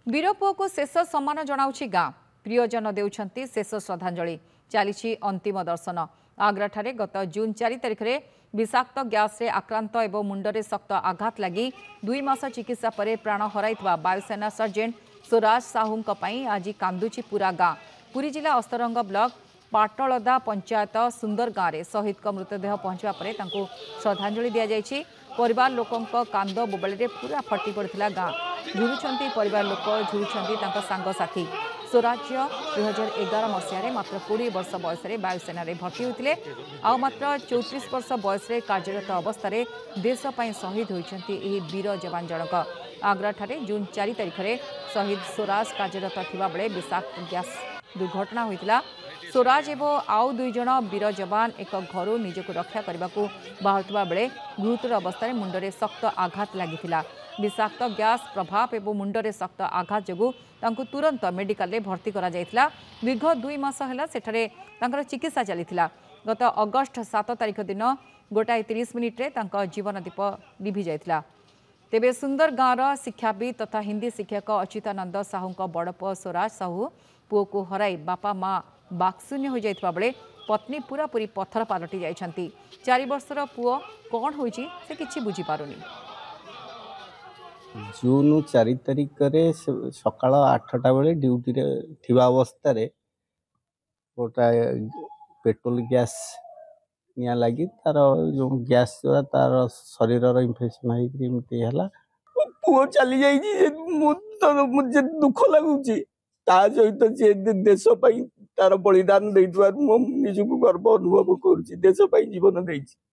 वीर पुओ को शेष सम्मान जनाउछि गाँ प्रियजन देउछन्ति शेष श्रद्धांजलि चली अंतिम दर्शन आग्रा ठारे गत जून 4 तारिख में विषाक्त गैस रे आक्रांत एवं मुंडरे शक्त आघात लगी 2 मास चिकित्सा पर प्राण हराइथिबा वायुसेना सर्जेंट स्वराज साहू आज कांदुची पूरा गाँ पुरी जिला अस्तरंग ब्लॉक पाटलदा पंचायत सुंदर गाँव में शहीद का मृतदेह पहुंचा पर श्रद्धांजलि दि जाइछि। परिवार लोकों कांद बोबले पूरा फटी पड़ता गाँ झुरुंट परिवार लोक झुरुंट सांगसाथी स्वराज 2011 मसीह मात्र 20 वर्ष बयस वायुसेना भर्ती होते आ मात्र 34 वर्ष बयस कार्यरत अवस्था देशपाई शहीद होती वीर जवान जनक आग्रा ठारे जून 4 तारिख में शहीद स्वराज कार्यरत थिबा बेले विषाक्त गैस दुर्घटना होता। स्वराज एवं आउ 2 जन वीर जवान एक घर निजक रक्षा करने को बाहुवा बेले गुरुतर अवस्था मुंडरे शक्त आघात लगी विषाक्त गैस प्रभाव एवं मुंडरे शक्त आघात जो तुरंत मेडिकल भर्ती करा जायथिला। दीर्घ 2 मास है सेठारे चिकित्सा चली गत अगस्ट 7 तारिख दिन 1:30 मिनिट्रे जीवन दीप लिभि जायथिला। तेबे सुंदर गाँवर शिक्षाविद तथा हिंदी शिक्षक अच्युतानंद साहू बड़ पुओ स्वराज साहू पुओ को हराई बापा माँ बाक्शून्य हो जाइथिबा बेले पत्नी पूरा पूरी पत्थर पलटि जाइछन्ती। 4 वर्षर पुओ कौन होइछि से किछि बुझी पारुनी। जून 4 तारिख सकाल 8टा बेले ड्यूटी रे थिबा अवस्था रे गोटा पेट्रोल गैस निया लगी तार जो गैस द्वारा तार शरीर इन्फेक्शन होता पुओ चली जाइए मुझे दुख लगुच सहित सी देशपाई तार बलिदान निजक गर्व अनुभव कर देशपाई जीवन दे।